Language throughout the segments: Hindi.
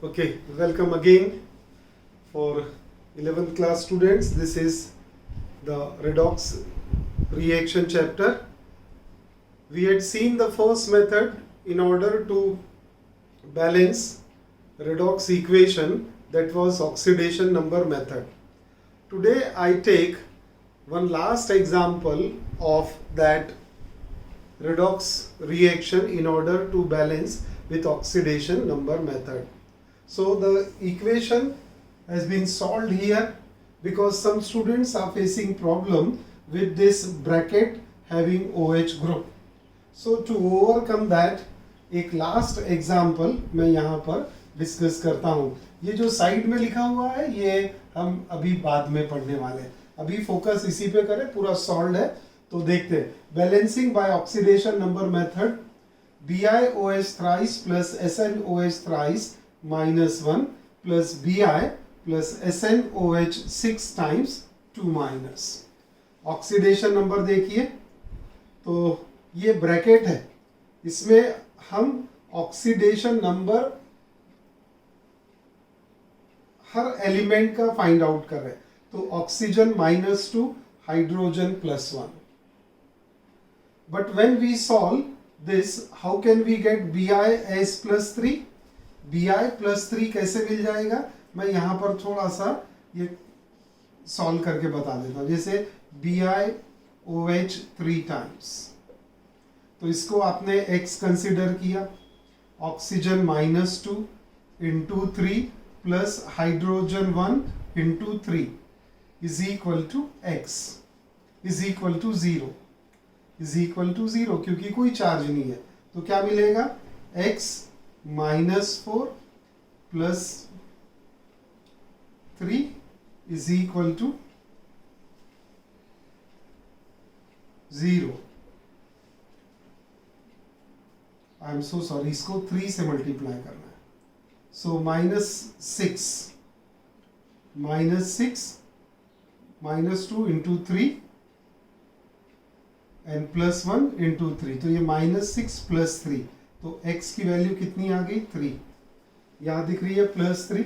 Okay, welcome again for 11th class students. This is the redox reaction chapter. We had seen the first method in order to balance redox equation, that was oxidation number method. Today I take one last example of that redox reaction in order to balance with oxidation number method. So the equation has been solved here because some students are facing problem with this bracket having OH group. So to overcome that, एक लास्ट एग्जाम्पल मैं यहाँ पर डिस्कस करता हूँ. ये जो साइड में लिखा हुआ है ये हम अभी बाद में पढ़ने वाले हैं. अभी फोकस इसी पे करें, पूरा सॉल्व है तो देखते हैं. Balancing by oxidation number method, BiOH thrice plus SnOH thrice minus 1 plus Bi plus SnOH 6 times 2 minus. Oxidation number देखिए तो ये ब्रैकेट है, इसमें हम ऑक्सीडेशन नंबर हर एलिमेंट का फाइंड आउट कर रहे हैं. तो oxygen -2, hydrogen +1. But when we solve this, how can we get Bi as +3? Bi +3 कैसे मिल जाएगा? मैं यहाँ पर थोड़ा सा ये सॉल्व करके बता देता हूँ. जैसे BiOH 3 times, तो इसको आपने X कंसिडर किया. Oxygen -2 into 3 plus hydrogen 1 into 3 is equal to X is equal to 0 is equal to 0, क्योंकि कोई चार्ज नहीं है. तो क्या मिलेगा? X -4 plus 3 is equal to 0. I am so sorry, इसको 3 से मल्टीप्लाई करना है. सो -6 -2 इंटू 3 एंड +1 इंटू 3, तो ये -6 प्लस 3, तो x की वैल्यू कितनी आ गई? 3. यहाँ दिख रही है +3,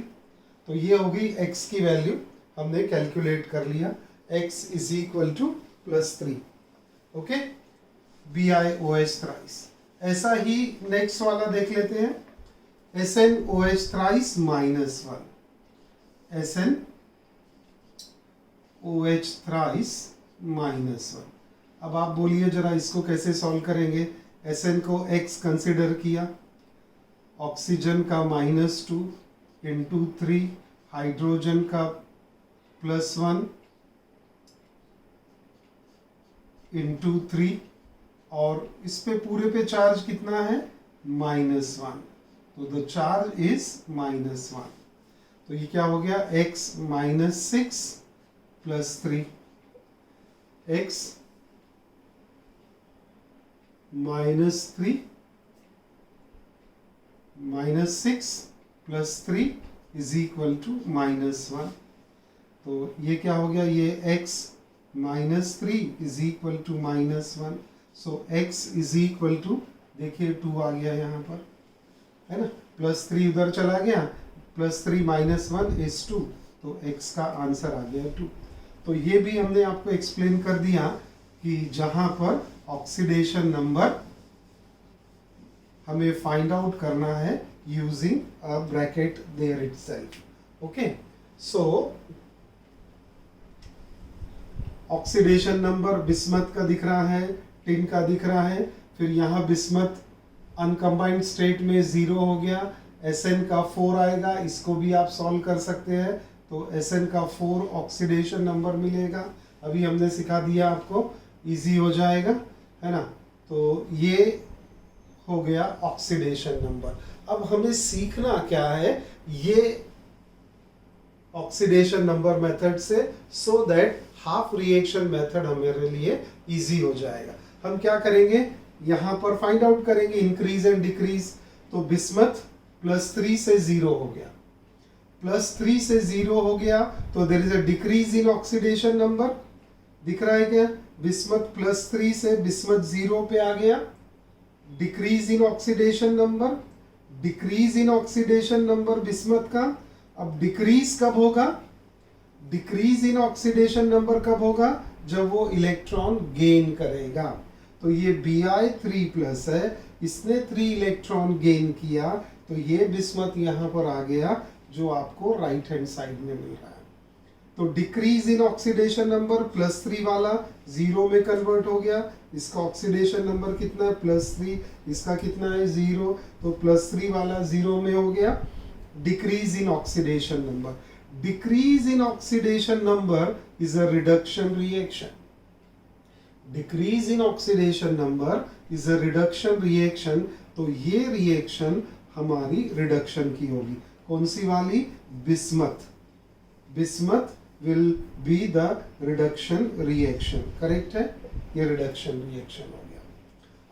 तो ये हो गई x की वैल्यू. हमने कैलकुलेट कर लिया, x is equal to +3. Okay, BiOH thrice. ऐसा ही नेक्स्ट वाला देख लेते हैं. SnOH thrice -1, SnOH thrice -1. अब आप बोलिए जरा इसको कैसे सॉल्व करेंगे. Sn को X कंसिडर किया, ऑक्सीजन का -2 इंटू 3, हाइड्रोजन का +1 इंटू 3, और इस पे पूरे पे चार्ज कितना है? -1. तो द चार्ज इज -1. तो ये क्या हो गया? X -6 plus 3, X -3 -6 plus 3 is equal to -1. तो ये क्या हो गया? ये X -3 is equal to -1. So X is equal to, देखिए 2 आ गया यहाँ पर, है ना. +3 उधर चला गया, +3 -1 इज 2, तो X का आंसर आ गया 2. तो ये भी हमने आपको एक्सप्लेन कर दिया कि जहां पर ऑक्सीडेशन नंबर हमें फाइंड आउट करना है using a bracket there itself. Okay, so oxidation number bismuth का दिख रहा है, टिन का दिख रहा है. फिर यहाँ बिस्मथ अनकम्बाइंड स्टेट में 0 हो गया. Sn का 4 आएगा, इसको भी आप सॉल्व कर सकते हैं. तो Sn का 4 ऑक्सीडेशन नंबर मिलेगा. अभी हमने सिखा दिया आपको, इजी हो जाएगा, है ना. तो ये हो गया ऑक्सीडेशन नंबर. अब हमें सीखना क्या है ये ऑक्सीडेशन नंबर मेथड से, so that half reaction method हमारे लिए इजी हो जाएगा. हम क्या करेंगे, यहाँ पर फाइंड आउट करेंगे इंक्रीज एंड डिक्रीज. तो बिस्मथ +3 से 0 हो गया, +3 से 0 हो गया, तो there is a decrease in oxidation number. दिख रहा है क्या? बिस्मथ +3 से बिस्मथ 0 पे आ गया, decrease in oxidation number. Decrease in oxidation number bismuth का। अब डिक्रीज कब होगा? डिक्रीज इन ऑक्सीडेशन नंबर कब होगा? जब वो इलेक्ट्रॉन गेन करेगा। तो ये Bi3+ है, इसने 3 इलेक्ट्रॉन गेन किया, तो ये बिस्मथ यहां पर आ गया जो आपको राइट हैंड साइड में मिल रहा है। तो डिक्रीज इन ऑक्सीडेशन नंबर +3 वाला 0 में कन्वर्ट हो गया। इसका ऑक्सीडेशन नंबर कितना है? +3। इसका कितना है? 0। तो +3 वाला 0 में हो गया। Decrease in oxidation number, decrease in oxidation number is a reduction reaction. Decrease in oxidation number is a reduction reaction. तो ये रिएक्शन हमारी रिडक्शन की होगी। कौन सी वाली? Bismuth. Bismuth will be the reduction reaction, correct है? ये रिडक्शन रिएक्शन हो गया।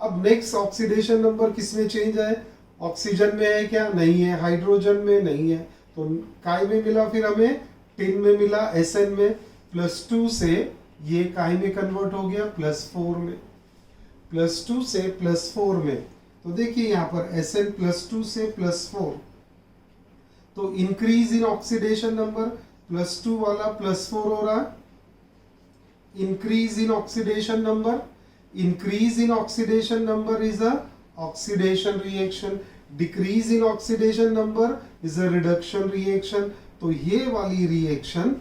अब नेक्स्ट ऑक्सीडेशन नंबर किसमें चेंज है? ऑक्सीजन में है क्या? नहीं है। हाइड्रोजन में नहीं है। तो काय में मिला फिर हमें? टिन में मिला, Sn में। +2 से ये काय में कन्वर्ट हो गया +4 में। +2 से +4 में, तो देखिए यहाँ पर Sn +2 से +4, तो इंक्रीज इन ऑक्सीडेशन नंबर, +2 वाला +4 हो रहा है। Increase in oxidation number, increase in oxidation number is a oxidation reaction. Decrease in oxidation number is a reduction reaction. तो ये वाली रिएक्शन,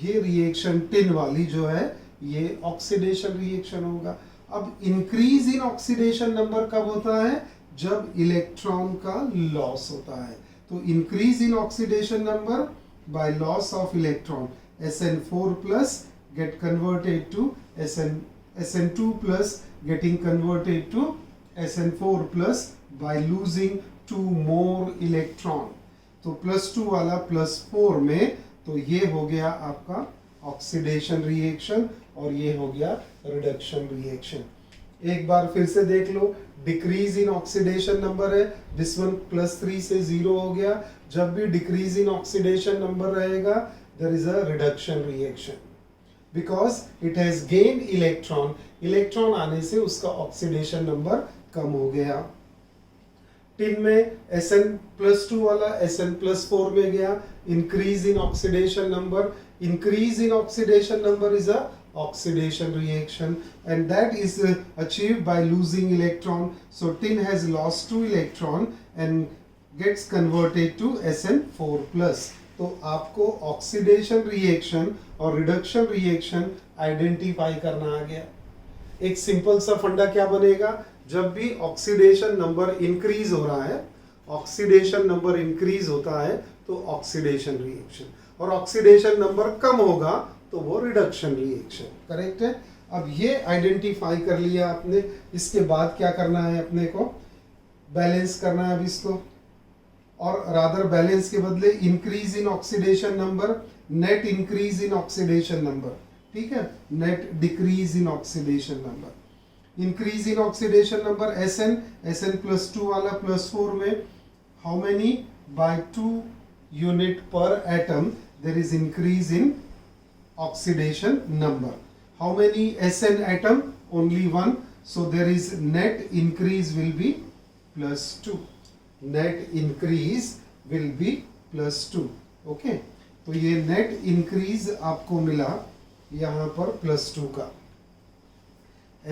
ये रिएक्शन टिन वाली जो है, ये ऑक्सीडेशन रिएक्शन होगा। अब इंक्रीज इन ऑक्सीडेशन नंबर कब होता है? जब इलेक्ट्रॉन का लॉस होता है। तो increase in oxidation number by loss of electron, Sn4+ get converted to Sn2+ getting converted to Sn4+ by losing 2 more electron। तो +2 वाला +4 में, तो ये हो गया आपका ऑक्सीडेशन रिएक्शन और ये हो गया रिडक्शन रिएक्शन। एक बार फिर से देख लो, डिक्रीज इन ऑक्सीडेशन नंबर है, बिस्मथ +3 से 0 हो गया। जब भी डिक्रीज इन ऑक्सीडेशन नंबर रहेगा, there is a reduction reaction, because it has gain electron. Electron आने से उसका ऑक्सीडेशन नंबर कम हो गया। टिन में Sn+2 वाला Sn+4 में गया, increase in oxidation number. Increase in oxidation number is a oxidation reaction, and that is achieved by losing electron. So tin has lost 2 electron and gets converted to Sn4+। तो आपको ऑक्सीडेशन रिएक्शन और रिडक्शन रिएक्शन आइडेंटिफाई करना आ गया। एक सिंपल सा फंडा क्या बनेगा? जब भी ऑक्सीडेशन नंबर इंक्रीज हो रहा है, ऑक्सीडेशन नंबर इंक्रीज होता है तो ऑक्सीडेशन रिएक्शन, और ऑक्सीडेशन नंबर कम होगा तो वो रिडक्शन रिएक्शन, करेक्ट है? अब ये आइडेंटिफाई कर लिया आपने। इसके बाद क्या करना है? अपने को बैलेंस करना है अब इसको, और रादर बैलेंस के बदले increase in oxidation number, net increase in oxidation number, ठीक है? Net decrease in oxidation number. Increase in oxidation number Sn+2 वाला +4 में, हाउ मेनी? बाय 2 यूनिट पर atom there is increase in oxidation number. How many Sn atom? Only 1. So there is net increase will be +2. Net increase will be +2. Okay. तो ये net increase आपको मिला यहाँ पर +2 का।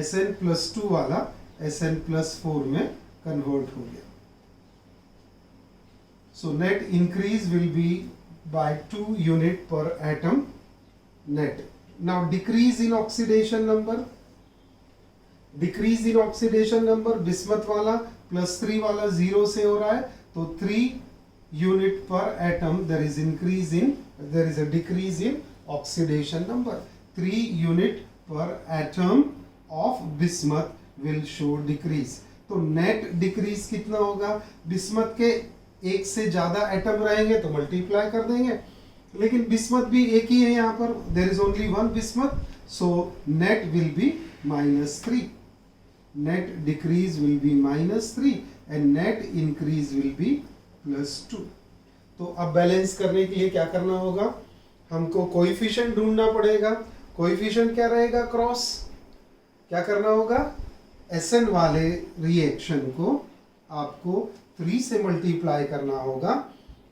Sn+2 वाला Sn+4 में convert हो गया। So net increase will be by 2 unit per atom. Net. Now decrease in oxidation number, decrease in oxidation number, bismuth वाला +3 वाला 0 से हो रहा है, तो 3 unit per atom there is increase in, there is a decrease in oxidation number. 3 unit per atom of bismuth will show decrease. तो net decrease कितना होगा? बिस्मथ के एक से ज्यादा एटम रहेंगे तो मल्टीप्लाई कर देंगे, लेकिन बिस्मथ भी एक ही है यहाँ पर, there is only 1 bismuth, so net will be -3। Net decrease will be -3 and net increase will be +2। तो अब बैलेंस करने के लिए क्या करना होगा? हमको कोएफिशिएंट ढूंढना पड़ेगा। कोएफिशिएंट क्या रहेगा? क्रॉस। क्या करना होगा? Sn वाले रिएक्शन को आपको 3 से मल्टीप्लाई करना होगा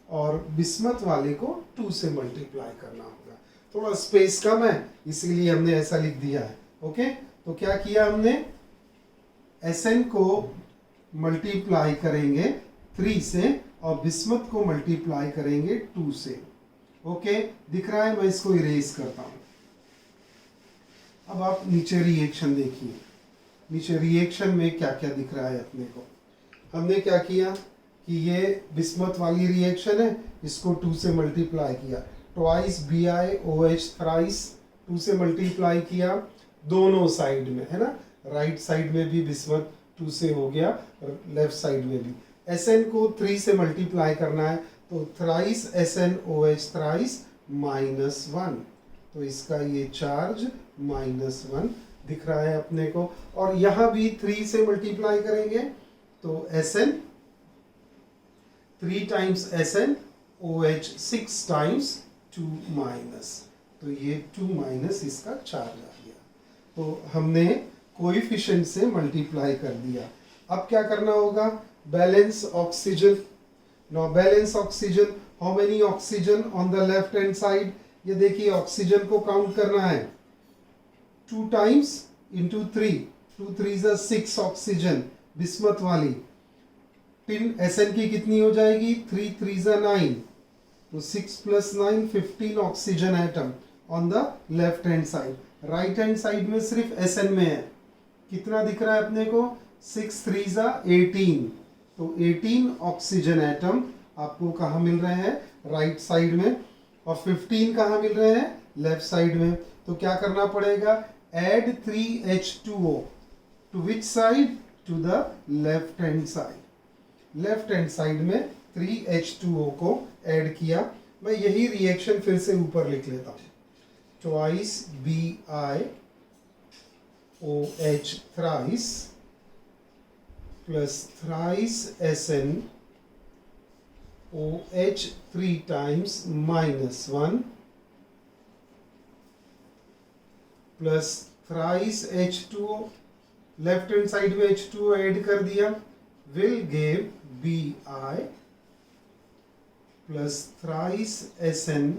और बिस्मथ वाले को 2 से मल्टीप्लाई करना होगा। थोड़ा स्पेस कम है इसीलिए हमने ऐसा लिख दिया है। ओके, तो क्या किया हमने, Sn को मल्टीप्लाई करेंगे 3 से और बिस्मथ को मल्टीप्लाई करेंगे 2 से। ओके, दिख रहा है, मैं इसको इरेज करता हूं। अब आप नीचे रिएक्शन देखिए, नीचे रिएक्शन में क्या क्या दिख रहा है अपने को। हमने क्या किया कि ये बिस्मथ वाली रिएक्शन है, इसको 2 से मल्टीप्लाई किया, ट्वाइस BiOH थ्राइस 2 से मल्टीप्लाई किया दोनों साइड में, है ना, राइट साइड में भी बिस्मथ 2 से हो गया, लेफ्ट साइड में भी। Sn को 3 से मल्टीप्लाई करना है तो थ्राइस SnOH थ्राइस -1, तो इसका ये चार्ज -1 दिख रहा है अपने को। और यहां भी 3 से मल्टीप्लाई करेंगे तो Sn 3 टाइम्स SnOH 6 टाइम्स 2 तो ये 2 इसका चार्ज आ गया। तो हमने कोएफिशिएंट से मल्टीप्लाई कर दिया। अब क्या करना होगा, balance oxygen. Now balance oxygen, how many oxygen on the left hand side, ये देखिए ऑक्सीजन को काउंट करना है 2 टाइम्स इंटू 3, 2 3 6 ऑक्सीजन बिस्मथ वाली। टिन Sn की कितनी हो जाएगी, 3 3 9, तो 6 + 9 15 oxygen atom on the left hand side. Right hand side में सिर्फ Sn में है, कितना दिख रहा है अपने को, 6 3 18, तो 18 ऑक्सीजन एटम आपको कहाँ मिल रहे हैं, राइट साइड में, और 15 कहाँ मिल रहे हैं, लेफ्ट साइड में। तो क्या करना पड़ेगा, add 3H2O to which side, to the left hand side. Left hand side में 3H2O को ऐड किया। मैं यही रिएक्शन फिर से ऊपर लिख लेता हूँ, twice BiOH thrice plus thrice SnOH 3 times -1 plus thrice H2O, left hand side में H2O ऐड कर दिया, will give Bi plus thrice SnOH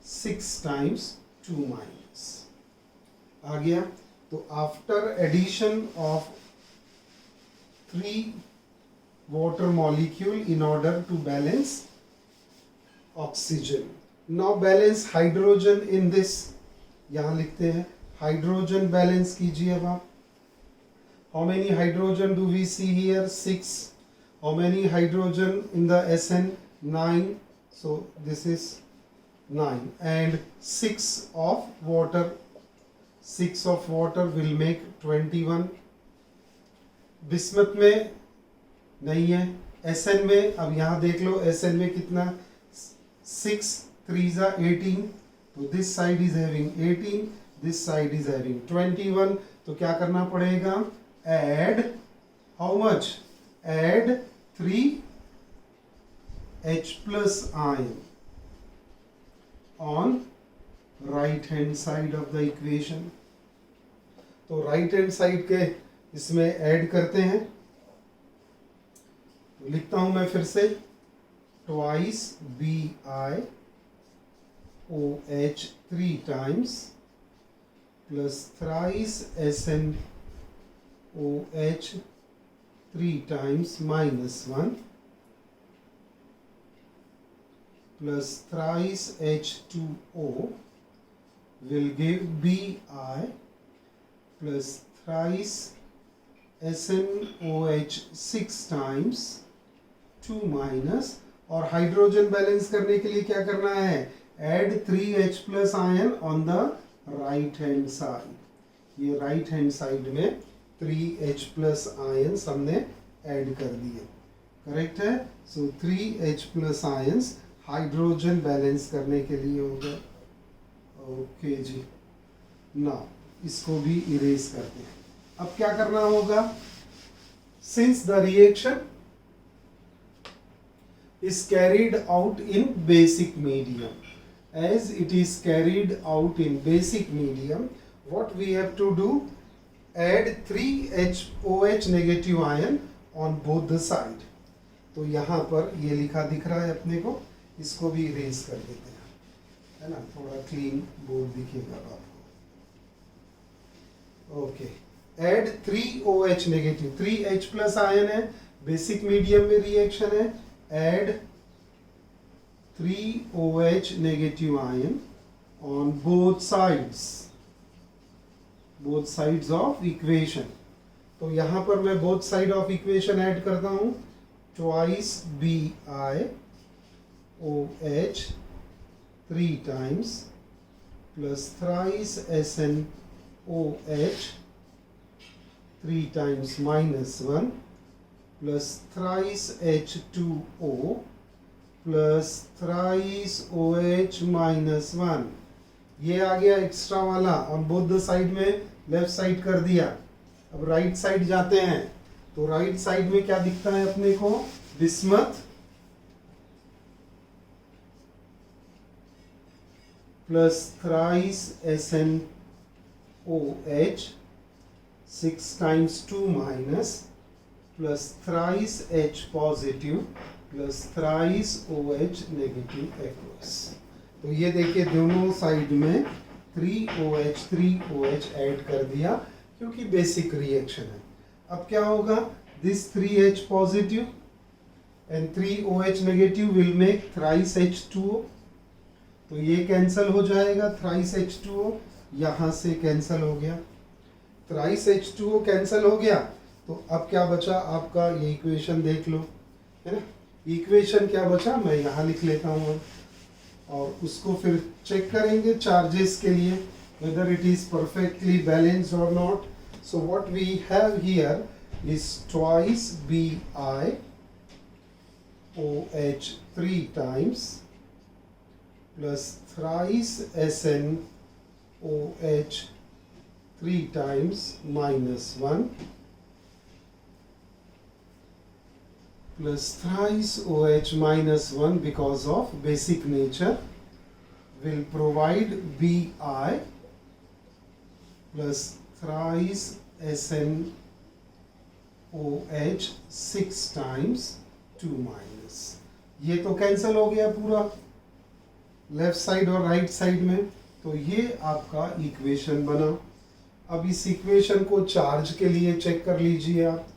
6 times 2 आ गया। तो after addition of 3 water molecule in order to balance oxygen, now balance hydrogen in this, यहां लिखते हैं हाइड्रोजन बैलेंस कीजिए। अब आप, how many hydrogen do we see here, 6, how many hydrogen in the Sn, 9, so this is 9, and 6 of water, 6 of water will make 21। Bismuth में नहीं है, Sn में, अब यहाँ देख लो Sn में कितना, 6 3 18, तो this side is having 18, this side is having 21। तो क्या करना पड़ेगा, add how much, add 3H+ ion on right hand side of the equation. तो राइट हैंड साइड के इसमें ऐड करते हैं, तो लिखता हूं मैं फिर से, twice BiOH 3 times plus thrice SnOH 3 times -1 plus thrice H2O will give Bi plus thrice SnOH 6 times 2 और हाइड्रोजन बैलेंस करने के लिए क्या करना है, add 3H+ ion on the right hand side. ये राइट हैंड साइड में 3H+ आयंस हमने ऐड कर दिए, करेक्ट है। सो 3H+ आयंस हाइड्रोजन बैलेंस करने के लिए होगा। ओके जी, ना इसको भी इरेज करते हैं। अब क्या करना होगा, since the reaction is carried out in basic medium, as it is carried out in basic medium, what we have to do, add 3HOH negative ion on both the side। तो यहाँ पर ये लिखा दिख रहा है अपने को, इसको भी इरेज कर देते हैं, है ना, थोड़ा क्लीन बोर्ड दिखेगा आपको। Okay, add 3OH negative, 3H plus ion है, बेसिक मीडियम में रिएक्शन है, add 3OH negative ion on both sides of equation. तो यहां पर मैं both side of equation add करता हूं, twice BiOH 3 times plus thrice SnOH 3 times minus 1 plus thrice H2O plus thrice OH minus 1। ये आ गया एक्स्ट्रा वाला, और बोथ द साइड में लेफ्ट साइड कर दिया। अब राइट साइड जाते हैं, तो राइट साइड में क्या दिखता है अपने को, bismuth plus thrice SnOH 6 times 2 minus plus thrice H positive plus thrice OH negative aqueous। तो ये देखिए दोनों साइड में 3OH ऐड कर दिया, क्योंकि बेसिक रिएक्शन है। अब क्या होगा, this 3H positive and 3OH negative will make thrice H2O। तो ये कैंसल हो जाएगा, थ्राइस H2O यहाँ से कैंसल हो गया, थ्राइस H2O कैंसल हो गया। तो अब क्या बचा आपका, ये इक्वेशन देख लो, है ना। इक्वेशन क्या बचा, मैं यहाँ लिख लेता हूँ, और उसको फिर चेक करेंगे चार्जेस के लिए, whether it is perfectly balanced or not। So what we have here is twice BiOH 3 times plus thrice SnOH 3 times minus 1 plus thrice OH minus 1 because of basic nature will provide Bi plus thrice SnOH 6 times 2 minus। ये तो कैंसल हो गया पूरा लेफ्ट साइड और राइट साइड में, तो ये आपका इक्वेशन बना। अब इस इक्वेशन को चार्ज के लिए चेक कर लीजिए आप,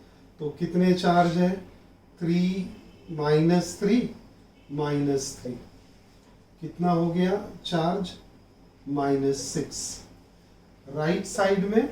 तो कितने चार्ज है, 3 minus 3 minus 3, कितना हो गया चार्ज, -6। राइट साइड में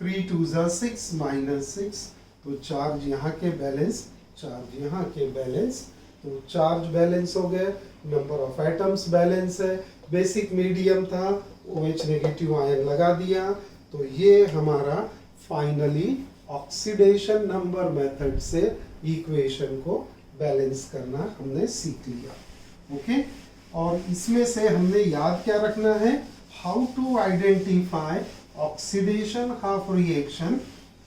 3 2 6 -6, तो चार्ज यहाँ के बैलेंस, चार्ज यहाँ के बैलेंस, तो चार्ज बैलेंस हो गए, नंबर ऑफ एटम्स बैलेंस है, बेसिक मीडियम था, OH नेगेटिव आयन लगा दिया। तो ये हमारा फाइनली ऑक्सीडेशन नंबर मेथड से इक्वेशन को बैलेंस करना हमने सीख लिया। ओके, और इसमें से हमने याद क्या रखना है, how to identify oxidation half reaction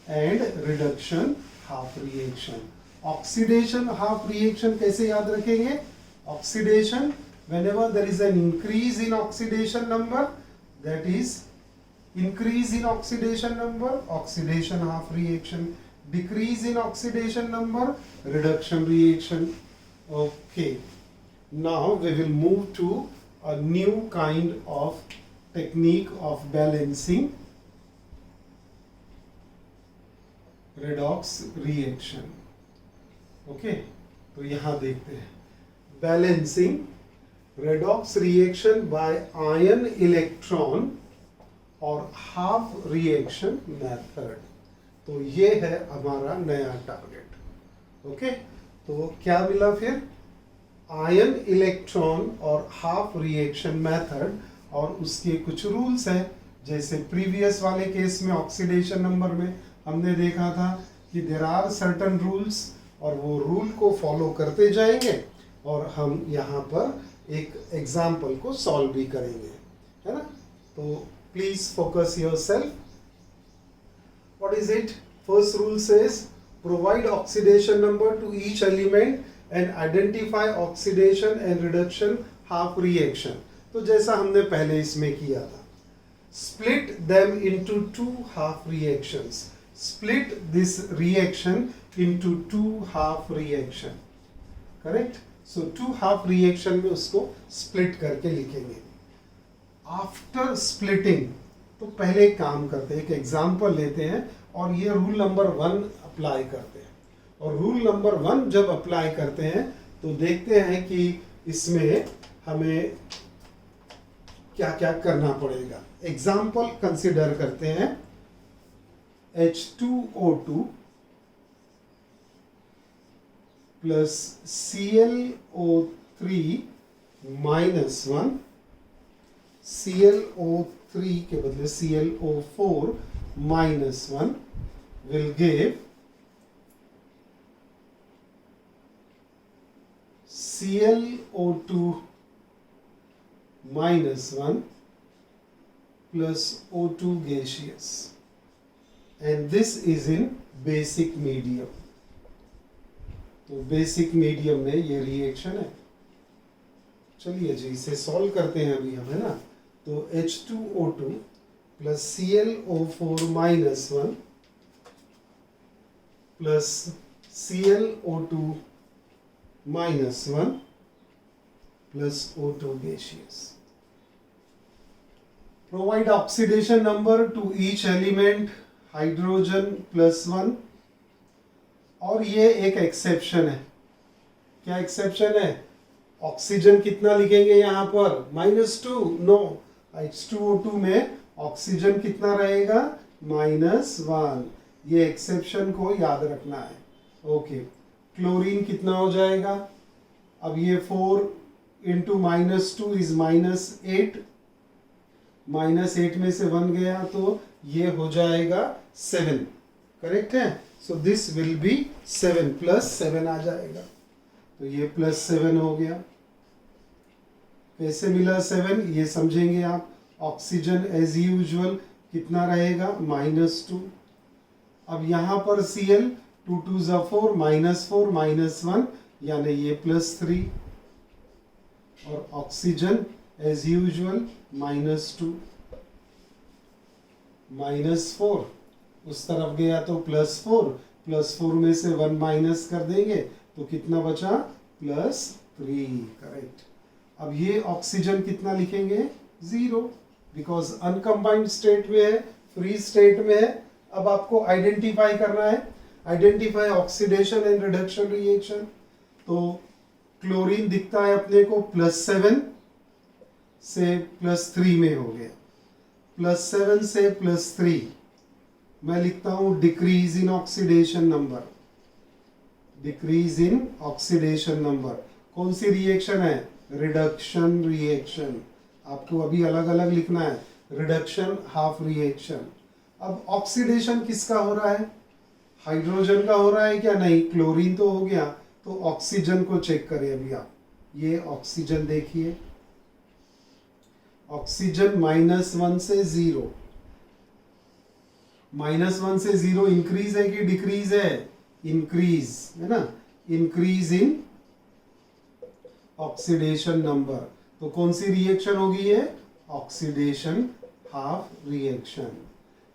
and reduction half reaction. Oxidation half reaction कैसे याद रखेंगे, oxidation whenever there is an increase in oxidation number, that is increase in oxidation number, oxidation half reaction, decrease in oxidation number, reduction reaction। Okay, now we will move to a new kind of technique of balancing redox reaction। Okay, तो यहाँ देखते हैं balancing redox reaction by ion electron और half reaction method। तो ये है हमारा नया टारगेट। ओके, तो क्या मिला फिर, आयन इलेक्ट्रॉन और हाफ रिएक्शन मेथड, और उसके कुछ रूल्स हैं। जैसे प्रीवियस वाले केस में ऑक्सीडेशन नंबर में हमने देखा था कि देयर आर सर्टेन रूल्स, और वो रूल को फॉलो करते जाएंगे, और हम यहाँ पर एक एग्जाम्पल को सॉल्व भी करेंगे, है ना। तो please focus yourself. What is it, first rule says provide oxidation number two each element and identify oxidation and reduction half reaction. तो जैसा हमने पहले इसमें किया था, split them into two half reactions. Split this reaction into two half reaction. Correct? So two half reaction में उसको split करके लिखेंगे. After splitting, तो पहले एक काम करते हैं, एक एग्जाम्पल लेते हैं और ये रूल नंबर 1 अप्लाई करते हैं. और रूल नंबर 1 जब अप्लाई करते हैं तो देखते हैं कि इसमें हमें क्या क्या करना पड़ेगा. एग्जाम्पल कंसिडर करते हैं. H2O2 plus ClO3 minus 1, ClO3 के बदले ClO4 minus 1 will give ClO2 minus 1 plus O2 gaseous, and this is in basic medium. तो बेसिक मीडियम में ये रिएक्शन है. चलिए जी इसे सॉल्व करते हैं अभी हम, है ना. तो H2O2 plus ClO4 minus 1 plus ClO2 minus 1 plus O2 gaseous. Provide oxidation number to each element, hydrogen plus 1. और ये एक एक्सेप्शन है. क्या एक्सेप्शन है? ऑक्सीजन कितना लिखेंगे यहाँ पर? -2. नो, H2O2 में ऑक्सीजन कितना रहेगा? -1. ये एक्सेप्शन को याद रखना है. ओके. क्लोरीन कितना हो जाएगा? अब ये 4 इंटू -2 इज -8. -8 में से 1 गया तो ये हो जाएगा 7. करेक्ट है? सो दिस विल बी 7 प्लस 7 आ जाएगा. तो ये +7 हो गया. कैसे मिला 7 ये समझेंगे आप. ऑक्सीजन एज यूजुअल कितना रहेगा? -2. अब यहाँ पर Cl 2 2 4 -4 -1 यानी ये +3. और ऑक्सीजन एज यूजुअल -2 -4 उस तरफ गया तो +4. +4 में से 1 माइनस कर देंगे तो कितना बचा? +3. करेक्ट. अब ये ऑक्सीजन कितना लिखेंगे? 0, बिकॉज अनकंबाइंड स्टेट में है, फ्री स्टेट में है. अब आपको आइडेंटिफाई करना है. Identify oxidation and reduction reaction. तो क्लोरीन दिखता है अपने को +7 से +3 में हो गया. +7 से +3 मैं लिखता हूं decrease in oxidation number. Decrease in oxidation number कौन सी रिएक्शन है? Reduction reaction. आपको अभी अलग अलग लिखना है. Reduction half reaction. अब ऑक्सीडेशन किसका हो रहा है? हाइड्रोजन का हो रहा है क्या? नहीं, क्लोरीन तो हो गया. तो ऑक्सीजन को चेक करें अभी आप. ये ऑक्सीजन देखिए. ऑक्सीजन -1 से 0. -1 से 0 इंक्रीज है कि डिक्रीज है? इंक्रीज है ना. Increase in oxidation number. तो कौन सी रिएक्शन होगी ये? Oxidation half reaction.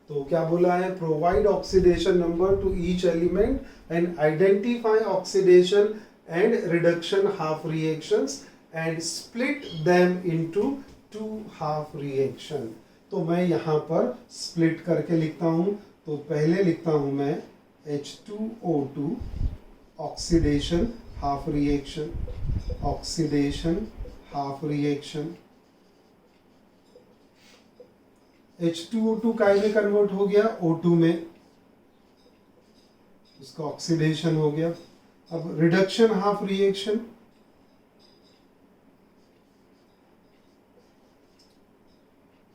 तो क्या बोला है? Provide oxidation number two each element and identify oxidation and reduction half reactions and split them into 2 half reaction. तो मैं यहाँ पर स्प्लिट करके लिखता हूँ. तो पहले लिखता हूँ मैं H2O2 oxidation half reaction. Oxidation half reaction. H2O2 काय में कन्वर्ट हो गया? O2 में. उसका ऑक्सीडेशन हो गया. अब reduction half reaction.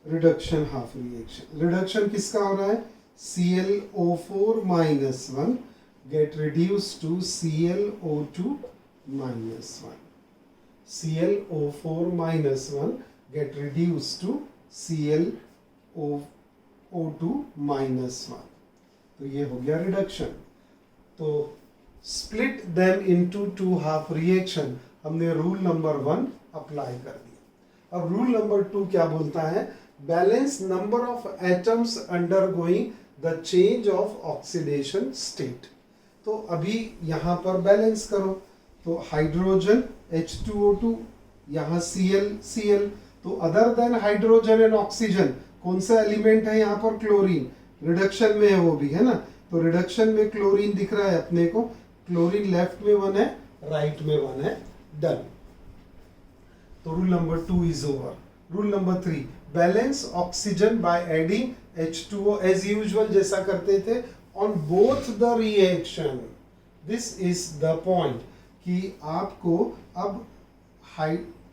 Reduction half reaction. Reduction किसका हो रहा है? ClO4 minus 1 get reduced to ClO2 minus 1. ClO4 minus 1 get reduced to ClO2 minus 1. तो ये हो गया रिडक्शन. तो split them into 2 half reaction. हमने रूल नंबर 1 अप्लाई कर दिया. अब रूल नंबर 2 क्या बोलता है? Balance number of atoms undergoing the change of oxidation state. तो अभी यहाँ पर बैलेंस करो, तो हाइड्रोजन H2O2, यहाँ Cl, तो other than hydrogen and oxygen कौन सा एलिमेंट है यहाँ पर? क्लोरीन। रिडक्शन में है वो भी, है ना, तो रिडक्शन में क्लोरीन दिख रहा है अपने को। क्लोरीन लेफ्ट में 1 है, राइट में 1 है, डन। तो rule number 2 is over. Rule number 3, balance oxygen by adding H2O as usual, जैसा करते थे, on both the reaction. This is the point कि आपको अब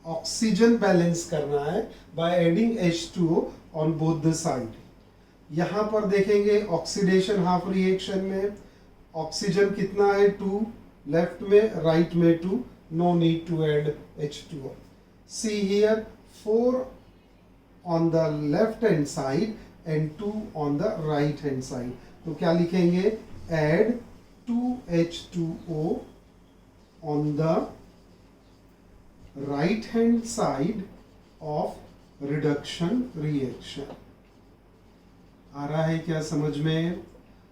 ऑक्सीजन बैलेंस करना है by adding H2O on both the side. यहां पर देखेंगे ऑक्सीडेशन हाफ रिएक्शन में ऑक्सीजन कितना है? 2 लेफ्ट में, राइट में 2, no need to add H2O। See here 4 on the left hand side and 2 on the right hand side. तो क्या लिखेंगे? Add 2H2O on the right hand side of reduction reaction. आ रहा है क्या समझ में?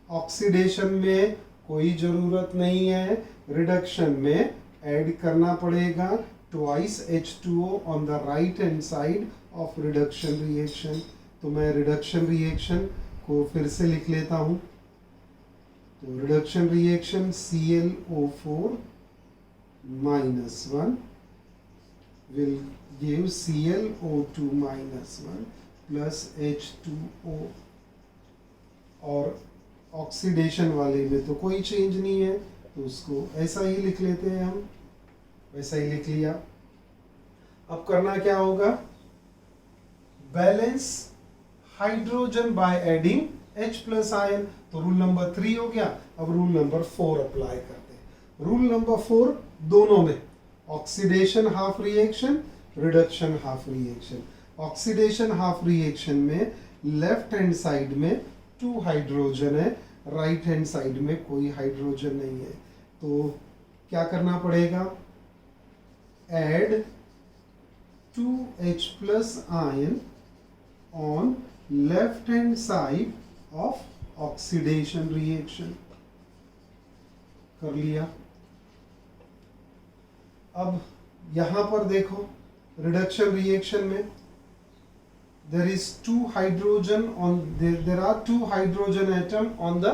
ऑक्सीडेशन में कोई जरूरत नहीं है, रिडक्शन में ऐड करना पड़ेगा twice H2O on the right hand side of reduction reaction. तो मैं रिडक्शन रिएक्शन को फिर से लिख लेता हूं। तो reduction reaction ClO4 -1 will give ClO2 -1 plus H2O। और ऑक्सीडेशन वाले में तो कोई चेंज नहीं है, तो उसको ऐसा ही लिख लेते हैं हम, वैसा ही लिख लिया। अब करना क्या होगा? Balance hydrogen by adding H plus ion. तो रूल नंबर 3 हो गया। अब रूल नंबर 4 अप्लाई करते हैं। रूल नंबर 4 दोनों में, oxidation half reaction, reduction half reaction. Oxidation half reaction में लेफ्ट हैंड साइड में 2 हाइड्रोजन है, राइट हैंड साइड में कोई हाइड्रोजन नहीं है। तो क्या करना पड़ेगा? Add 2H plus ion on left hand side of oxidation reaction. कर लिया। अब यहां पर देखो रिडक्शन रिएक्शन में there is 2 hydrogen on there are 2 hydrogen atom on the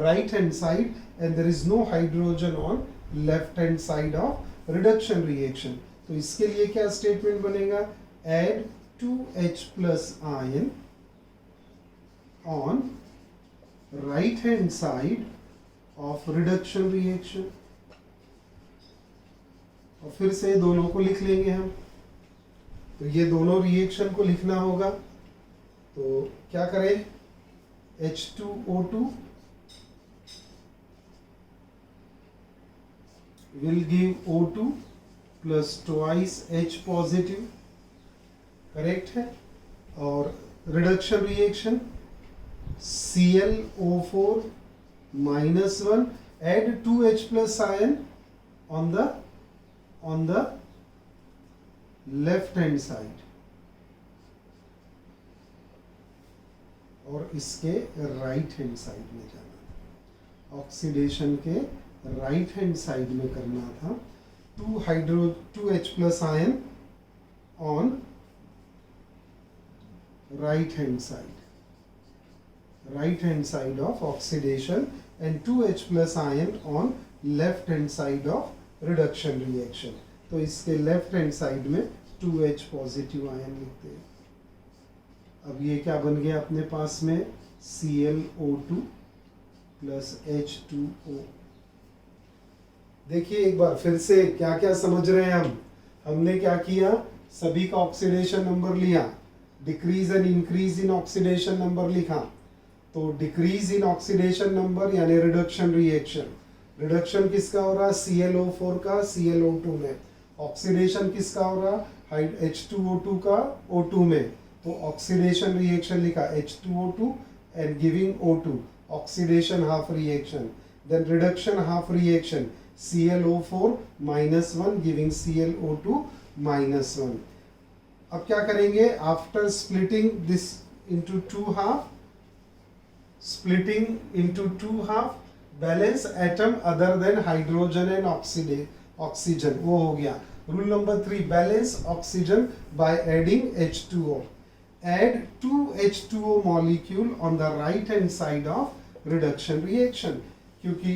right hand side and there is no hydrogen on left hand side of reduction reaction। तो इसके लिए क्या स्टेटमेंट बनेगा? add 2H plus ion on right hand side of reduction reaction। और फिर से दोनों को लिख लेंगे हम। तो ये दोनों रिएक्शन को लिखना होगा। तो क्या करें? H2O2 will give O2 plus twice H positive, correct है। और reduction reaction ClO4 -1 add 2H plus ion on the left hand side और इसके राइट हैंड साइड में जाना। ऑक्सीडेशन के राइट हैंड साइड में करना था। 2H plus ion on right hand side of oxidation and 2H plus ion on left hand side of reduction reaction. तो इसके लेफ्ट हैंड साइड में 2H पॉजिटिव आयन लिखते हैं। अब ये क्या बन गया अपने पास में? ClO2 plus H2O। देखिए एक बार फिर से क्या क्या समझ रहे हैं हम। हमने क्या किया? सभी का ऑक्सीडेशन नंबर लिया, decrease and increase in oxidation number लिखा। तो डिक्रीज इन ऑक्सीडेशन नंबर यानी रिडक्शन रिएक्शन। रिडक्शन किसका हो रहा? ClO4 का ClO2 में। ऑक्सीडेशन किसका हो रहा? H2O2 का O2 में। तो ऑक्सीडेशन रिएक्शन लिखा H2O2 and giving O2, oxidation half reaction. Then reduction half reaction, ClO4 -1 giving ClO2 -1. अब क्या करेंगे, after splitting this into two half, balance atom other than hydrogen and oxygen, वो हो गया। Rule number 3, balance oxygen by adding H2O। Add 2 H2O molecule on the right hand side of reduction reaction, क्योंकि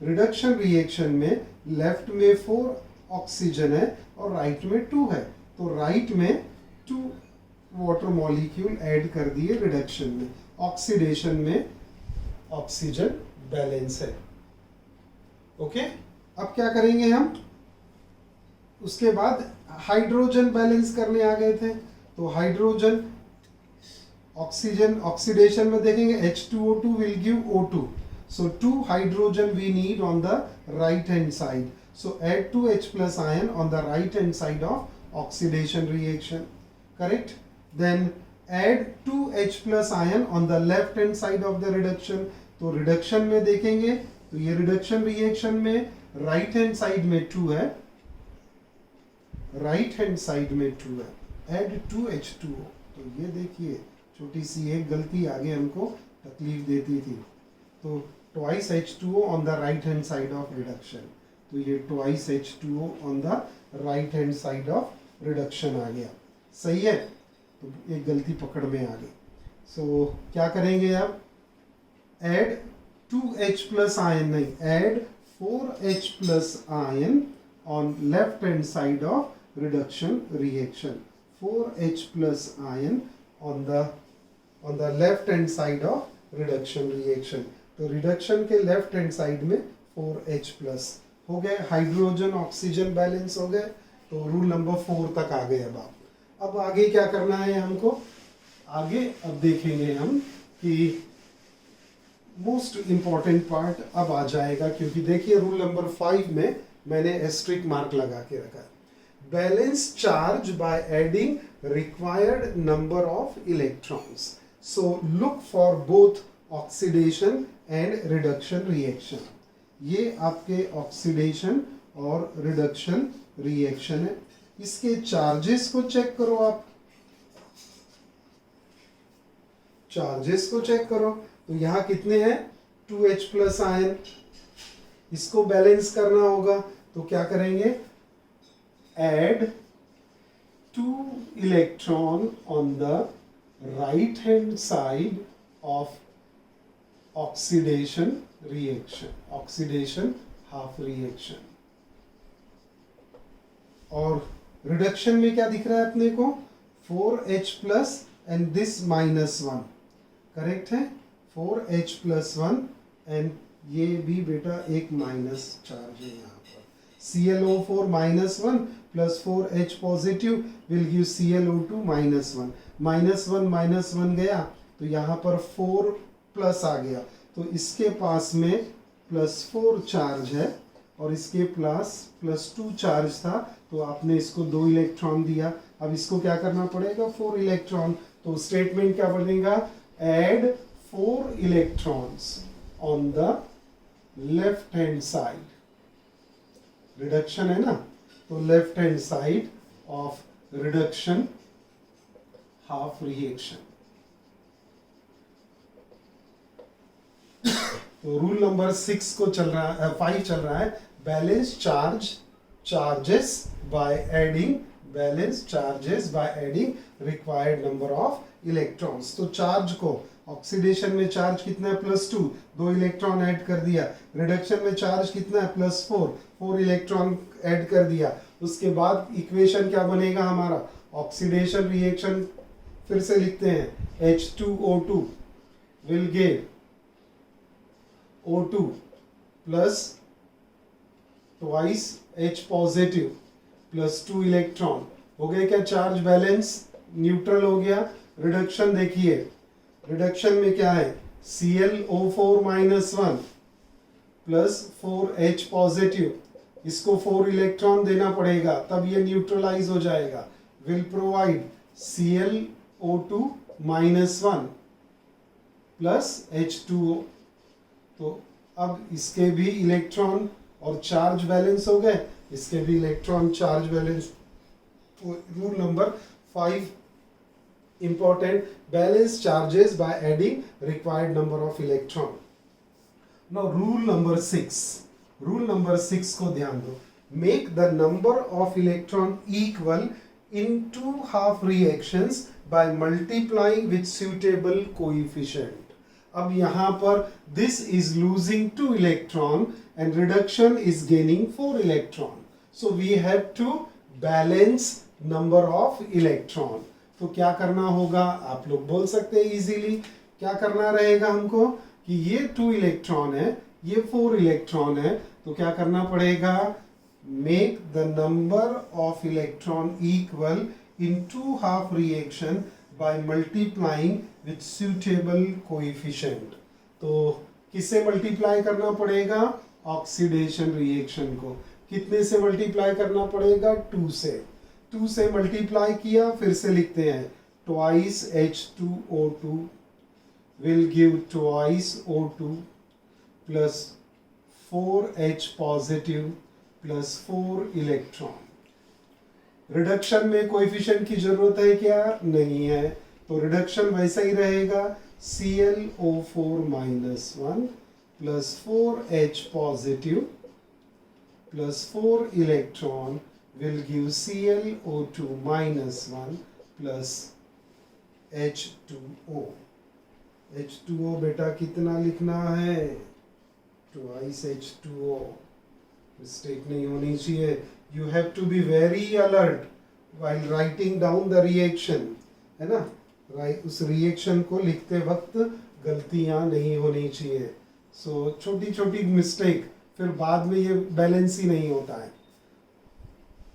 रिडक्शन रिएक्शन में लेफ्ट में 4 ऑक्सीजन है और राइट में 2 है, तो राइट में 2 वाटर मॉलिक्यूल ऐड कर दिए रिडक्शन में। ऑक्सीडेशन में ऑक्सीजन बैलेंस है। ओके, अब क्या करेंगे हम, उसके बाद हाइड्रोजन बैलेंस करने आ गए थे, तो हाइड्रोजन ऑक्सीजन ऑक्सीडेशन में देखेंगे H2O2 will give O2, so 2 hydrogen we need on the right hand side, so add 2 H plus ion on the right hand side of oxidation reaction, correct? Then add 2 H plus ion on the left hand side of the reduction, तो रिडक्शन में देखेंगे तो ये रिडक्शन रिएक्शन में राइट हैंड साइड में 2 है, राइट हैंड साइड में 2 है, एड 2 H2O, तो ये देखिए छोटी सी एक गलती आगे हमको तकलीफ देती थी, तो twice H2O on the right hand side of reduction, तो ये twice H2O on the right hand side of reduction आ गया, सही है, तो एक गलती पकड़ में आ गई। सो क्या करेंगे अब, एड 2H प्लस आयन नहीं, add 4H plus ion on left hand side of reduction reaction, 4H plus ion on the left hand side of reduction reaction, तो रिडक्शन के लेफ्ट हैंड साइड में 4H प्लस हो गए, हाइड्रोजन ऑक्सीजन बैलेंस हो गए, तो रूल नंबर 4 तक आ गए। अब आगे क्या करना है हमको, आगे अब देखेंगे हम कि मोस्ट इंपॉर्टेंट पार्ट अब आ जाएगा, क्योंकि देखिए रूल नंबर 5 में मैंने एस्ट्रिक मार्क लगा के रखा है, balance charge by adding required number of electrons, so look for both oxidation and reduction reaction, ये आपके ऑक्सीडेशन और रिडक्शन रिएक्शन है, इसके चार्जेस को चेक करो, आप चार्जेस को चेक करो, तो यहाँ कितने हैं 2H प्लस आयन, इसको बैलेंस करना होगा, तो क्या करेंगे, add 2 electron on the right hand side of oxidation reaction, oxidation half reaction, और रिडक्शन में क्या दिख रहा है अपने को 4H plus and this -1, correct है, 4H प्लस 1 एंड ये भी बेटा एक माइनस चार्ज है यहाँ पर, ClO4 -1 plus 4H positive will give ClO2 -1, -1 गया तो यहाँ पर 4 प्लस आ गया, तो इसके पास में +4 चार्ज है और इसके +2 चार्ज था, तो आपने इसको 2 इलेक्ट्रॉन दिया, अब इसको क्या करना पड़ेगा 4 इलेक्ट्रॉन, तो स्टेटमेंट क्या बनेगा, add 4 electrons on the left hand side, reduction है ना, तो left hand side of reduction half reaction. तो रूल नंबर 6 को चल रहा है, 5 चल रहा है, balance charges by adding required number of electrons. तो चार्ज को ऑक्सीडेशन में चार्ज कितना है +2, 2 इलेक्ट्रॉन ऐड कर दिया, रिडक्शन में चार्ज कितना है +4 इलेक्ट्रॉन ऐड कर दिया, उसके बाद इक्वेशन क्या बनेगा हमारा, ऑक्सीडेशन रिएक्शन फिर से लिखते हैं, H2O2 will give O2 plus twice H positive plus 2 electron, हो गए क्या चार्ज बैलेंस, न्यूट्रल हो गया। रिडक्शन देखिए, रिडक्शन में क्या है ClO4 -1 प्लस 4H पॉजिटिव, इसको 4 इलेक्ट्रॉन देना पड़ेगा तब ये न्यूट्रलाइज हो जाएगा, will provide ClO2 -1 plus H2O, तो अब इसके भी इलेक्ट्रॉन और चार्ज बैलेंस हो गए, इसके भी electron charge balance Rule number 5, important, balance charges by adding required number of electron. Now rule number 6. Rule number 6 को ध्यान दो. Make the number of electron equal in two half reactions by multiplying with suitable coefficient. अब यहाँ पर this is losing 2 electron and reduction is gaining 4 electron. So we have to balance number of electron. तो क्या करना होगा, आप लोग बोल सकते हैं इजीली. क्या करना रहेगा हमको कि ये 2 इलेक्ट्रॉन है, ये 4 इलेक्ट्रॉन है, तो क्या करना पड़ेगा, make the number of electron equal in two half reaction by multiplying with suitable coefficient. तो किससे मल्टीप्लाई करना पड़ेगा, ऑक्सीडेशन रिएक्शन को. कितने से मल्टीप्लाई करना पड़ेगा, 2 से. 2 से मल्टीप्लाई किया, फिर से लिखते हैं twice H2O2 will give twice O2 plus 4H positive plus 4 electron. Reduction में कोएफिशिएंट की जरूरत है क्या, नहीं है, तो रिडक्शन वैसा ही रहेगा ClO4 minus 1 plus 4H positive plus 4 electron will give ClO2 minus 1 plus H2O. H2O बेटा कितना लिखना है, twice H2O. मिस्टेक नहीं होनी चाहिए. You have to be very alert while writing down the reaction, है ना. उस रिएक्शन को लिखते वक्त गलतियां नहीं होनी चाहिए. सो छोटी छोटी मिस्टेक, फिर बाद में ये बैलेंस ही नहीं होता है.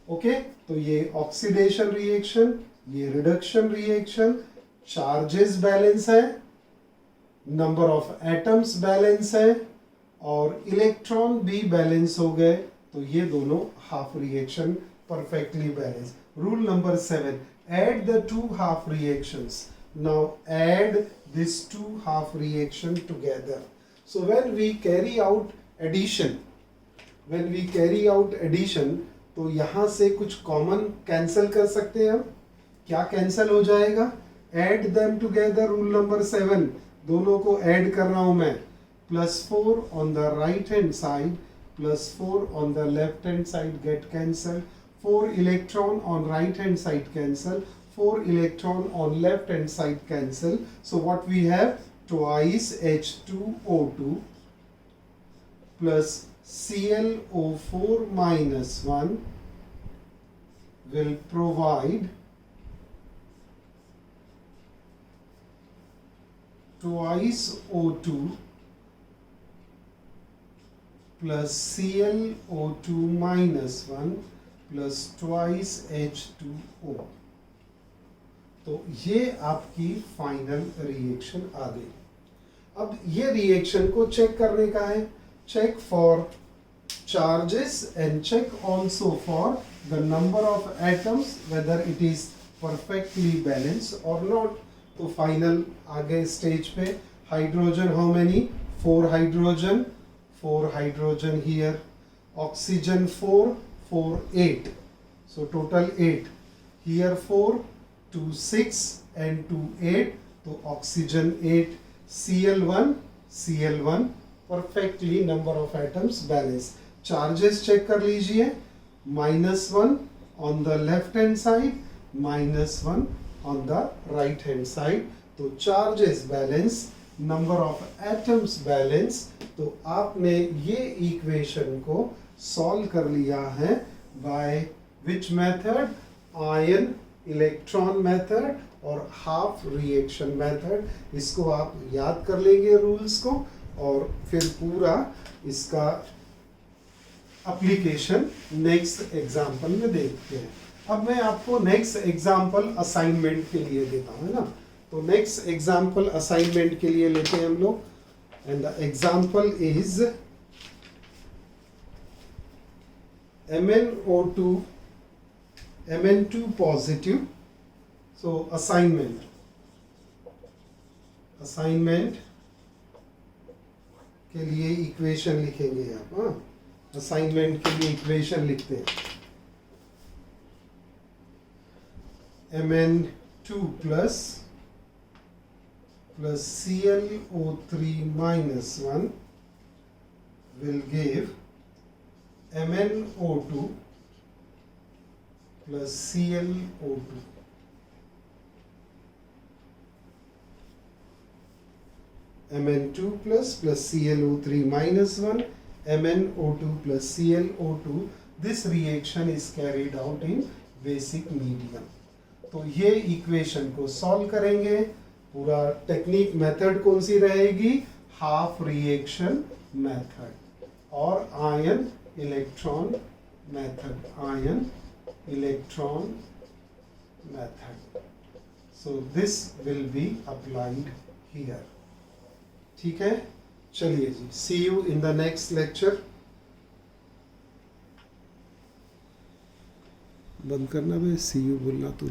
ओके, तो ये ऑक्सीडेशन रिएक्शन, ये रिडक्शन रिएक्शन, चार्जेस बैलेंस है, नंबर ऑफ एटम्स बैलेंस है, और इलेक्ट्रॉन भी बैलेंस हो गए. तो ये दोनों half reaction perfectly balance. Rule number 7, add the two half reactions. Now add these two half reaction together. So when we carry out addition, तो यहाँ से कुछ कॉमन कैंसिल कर सकते हैं हम. क्या कैंसिल हो जाएगा, add them together. Rule number 7, दोनों को ऐड कर रहा हूं मैं. +4 on the right hand side +4 on the left hand side get cancelled. 4 electron on right hand side cancel, 4 electron on left hand side cancel. So what we have, twice H2O2 plus ClO4 minus 1 will provide twice O2 plus ClO2 minus 1 plus twice H2O. तो ये आपकी फाइनल रिएक्शन आ गई. अब ये रिएक्शन को चेक करने का है. Check for charges and check also for the number of atoms whether it is perfectly balance और नॉट. तो फाइनल आगे स्टेज पे hydrogen, how many, 4 hydrogen, 4 hydrogen here, oxygen 4, 4, 8, so total 8, here 4, 2, 6 and 2, 8, so oxygen 8, Cl1, perfectly number of atoms balance. Charges check कर लीजिए, -1 on the left hand side, -1 on the right hand side, तो charges balance, number of atoms balance. तो आपने ये इक्वेशन को सॉल्व कर लिया है by which method, ion electron method और हाफ रिएक्शन मेथड. इसको आप याद कर लेंगे रूल्स को, और फिर पूरा इसका एप्लीकेशन नेक्स्ट एग्जाम्पल में देखते हैं. अब मैं आपको नेक्स्ट एग्जाम्पल असाइनमेंट के लिए देता हूँ, है ना. तो नेक्स्ट एग्जाम्पल असाइनमेंट के लिए लेते हैं हम लोग, and the example is Mn2 positive. So assignment के लिए इक्वेशन लिखेंगे आप. असाइनमेंट के लिए इक्वेशन लिखते हैं. Mn2 plus ClO3 minus 1 will give MnO2 plus ClO2. Mn2 plus ClO3 minus 1, MnO2 plus ClO2. This reaction is carried out in basic medium. तो ये इक्वेशन को सॉल्व करेंगे. पूरा टेक्निक मेथड कौन सी रहेगी? हाफ रिएक्शन मेथड और ion electron method. Ion electron method. So this will be applied here. ठीक है, चलिए जी, see you in the next lecture. बंद करना भाई, सी यू बोलना तो